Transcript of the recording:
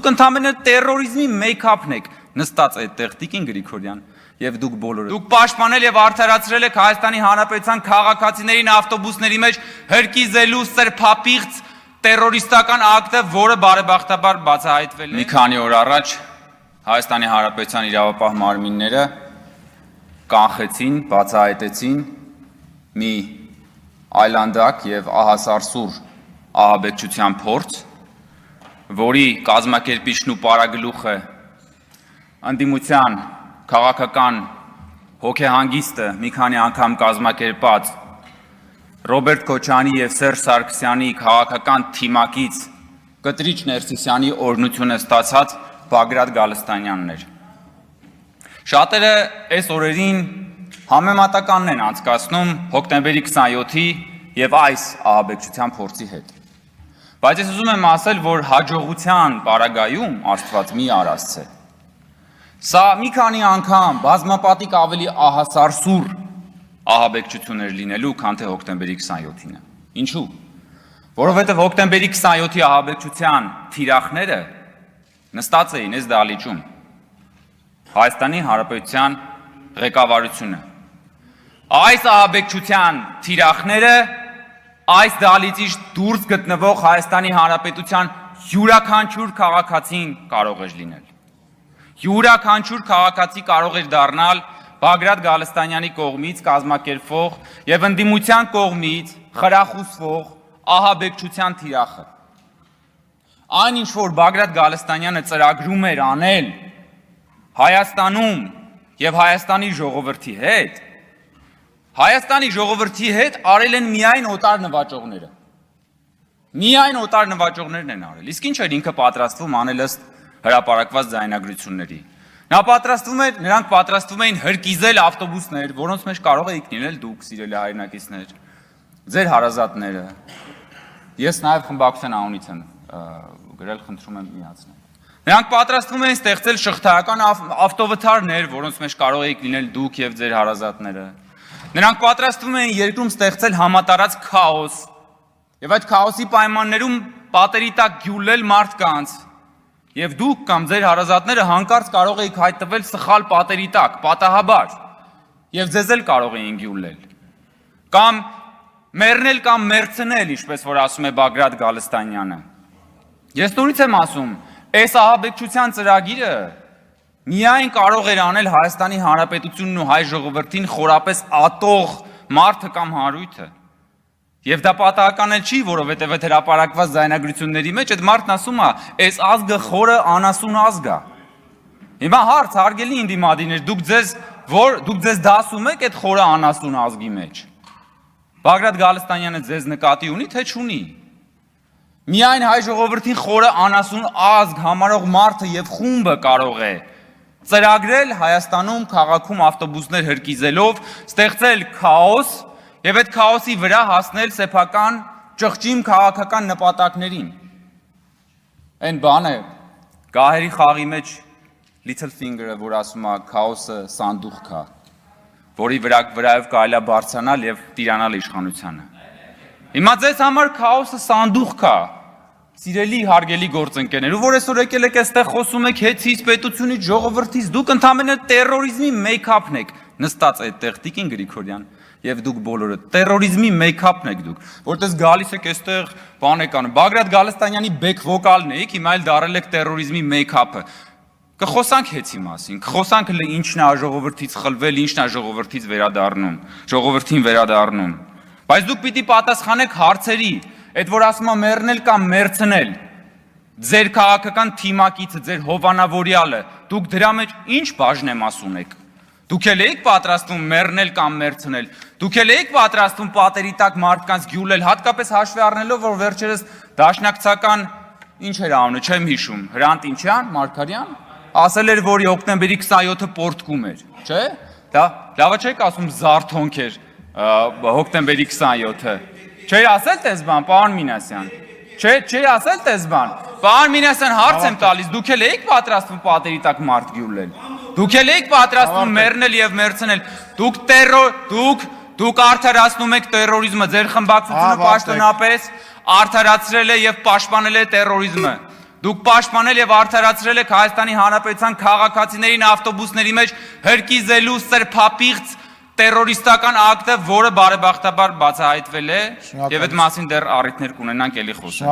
Դուք ընդամենը տերորիզմի մեյքափն եք նստած այդտեղ Տիկին Գրիգորյան եւ դուք բոլորը։ Դուք պաշտպանել եւ արդարացրել եք Հայաստանի Հանրապետության քաղաքացիներին ավտոբուսների մեջ հրկիզելու սրբապիղծ տերորիստական ակտը, որը բարեբախտաբար բացահայտվել է։ Մի քանի օր առաջ Հայաստանի Հանրապետության իրավապահ մարմինները կանխեցին, բացահայտեցին մի այլանդակ եւ ահասարսուր ահաբեկչության փորձ, որի կազմակերպիչն ու պարագլուխը ընդդիմության քաղաքական հոգեհանգիստը մի քանի անգամ կազմակերպած Ռոբերտ Քոչարյանի եւ Սերժ Սարգսյանի քաղաքական թիմակից Կտրիչ Ներսիսյանի օրհնությունը ստացած Բագրատ Գալստանյանն էր։ Շատերը այս օրերին համեմատականն են անցկացնում հոկտեմբերի 27-ի եւ այս ահաբեկչության փորձի հետ։ Բայց ես ուզում եմ ասել, որ հաջողության պարագայում Աստված մի արածց է։ Սա մի քանի անգամ բազմապատիկ ավելի ահասարսուր ահաբեկչություններ լինելու, քան թե հոկտեմբերի 27-ինը։ Ինչու՞։ Որովհետև հոկտեմբերի 27-ի ահաբեկչության թիրախները նստած էին այս դահլիճում Հայաստանի Հանրապետության ղեկավարությունը։ Այս ահաբեկչության թիրախները այս դահլիճից դուրս գտնվող Հայաստանի Հանրապետության յուրաքանչյուր քաղաքացին կարող էր լինել։ Յուրաքանչյուր քաղաքացի կարող էր դառնալ Բագրատ Գալստանյանի կողմից կազմակերպվող եւ ընդդիմության կողմից խրախուսվող ահաբեկչության թիրախը։ Այն ինչ որ Բագրատ Գալստանյանը ծրագրում էր անել Հայաստանում եւ Հայաստանի ժողովրդի հետ արել են միայն օտար նվաճողները։ Միայն օտար նվաճողներն են արել։ Իսկ ինչ էր ինքը պատրաստվում անել ըստ հրապարակված ձայնագրությունների։ Նրանք պատրաստվում էին հրկիզել ավտոբուսներ, որոնց մեջ կարող էիք լինել դուք, սիրելի հայրենակիցներ, ձեր հարազատները։ Ես նաև խմբակցության անունից եմ գրել, խնդրում եմ միացնել։ Նրանք պատրաստվում էին ստեղծել շղթայական ավտովթարներ, որոնց մեջ կարող էիք լինել դուք եւ ձեր հարազատները։ Նրանք պատրաստվում էին երկրում ստեղծել համատարած քաոս եւ այդ քաոսի պայմաններում պատերի տակ գյուլել մարդկանց։ Եվ դուք կամ ձեր հարազատները հանկարծ կարող էիք հայտնվել սխալ պատերի տակ, պատահաբար, եւ ձեզ էլ կարող էին գյուլել։ Կամ մեռնել կամ մերցնել, ինչպես որ ասում է Բագրատ Գալստանյանը։ Ես նորից եմ ասում, այս ահաբեկչության ծրագիրը միայն կարող էր անել Հայաստանի Հանրապետությունն ու հայ ժողովրդին խորապես ատող մարդը կամ հանրույթը։ Եվ դա պատահական էլ չի, որովհետև այդ հրապարակված ձայնագրությունների մեջ այդ մարդն ասում է, այս ազգը խորը անասուն ազգ է։ Հիմա հարց հարգելի ընդդիմադիրներ, դուք ձեզ դասում եք այդ խորը անասուն ազգի մեջ։ Բագրատ Գալստանյանը ձեզ նկատի ունի, թե չունի։ Միայն հայ ժողովրդին խորը անասուն ազգ համարող մարդը եւ խումբը կարող է ծրագրել Հայաստանում քաղաքում ավտոբուսներ հրկիզելով, ստեղծել քաոս եւ այդ քաոսի վրա հասնել սեփական ճղճիմ քաղաքական նպատակներին։ Այն բանը գահերի խաղի մեջ Little Finger-ը, որ ասում է քաոսը սանդուղք է, որի վրայով կարելի է բարձրանալ եւ տիրանալ իշխանությանը։ Հիմա ձեզ համար քաոսը սանդուղք է, սիրելի հարգելի գործընկերներ, որ այսօր եկել եք այստեղ խոսում եք հեծից, պետությունից, ժողովրդից, դուք ընդամենը տերորիզմի մեյքափն եք նստած այդտեղ Տիկին Գրիգորյան եւ դուք բոլորը տերորիզմի մեյքափն եք դուք, որտես գալիս եք այստեղ բան եք անում։ Բագրատ Գալստանյանի բեք վոկալն եք, հիմա էլ դարել եք տերորիզմի մեյքափը։ Կխոսանք հեծի մասին, կխոսանք ինչն է ժողովրդից խլվել, ինչն է ժողովրդին վերադառնում։ Բայց դուք պիտի պատասխանեք հարցերի, այդ որ ասում է մեռնել կամ մերցնել։ Ձեր քաղաքական թիմակիցը, ձեր հովանավորյալը, դուք դրա մեջ ինչ բաժնեմաս ունեք։ Դուք էլ եք պատրաստվում մեռնել կամ մերցնել։ Դուք էլ եք պատրաստվում պատերի տակ մարդկանց գյուլել, հատկապես հաշվի առնելով, որ վերջերս դաշնակցական ինչ էր անունը, չեմ հիշում, Հրանտ ինչյան, Մարգարյան, ասել էր, որ հոկտեմբերի 27-ը պորտկում էր, չէ՞։ Դա լավը չեք ասում զարթոնք էր հոկտեմբերի 27-ը։ Չէի ասել տես բան, պարոն Մինասյան։ Չէի ասել տես բան։ Պարոն Մինասյան, հարց եմ տալիս, դուք էլ եք պատրաստվում պատերի տակ մարդ գյուլել։ Դուք էլ եք պատրաստվում մեռնել եւ մերցնել։ Դուք արդարացնում եք տերորիզմը, ձեր խմբակցությունը պաշտոնապես արդարացրել է եւ պաշտպանել է տերորիզմը։ Դուք պաշտպանել եւ արդարացրել եք Հայաստանի Հանրապետության քաղաքացիներին ավտոբուսների մեջ հրկիզելու սրբապիղծ terroristական ակտը, որը բարեբախտաբար բացահայտվել է եւ այդ մասին դեռ առիթներ կունենանք էլի խոսել։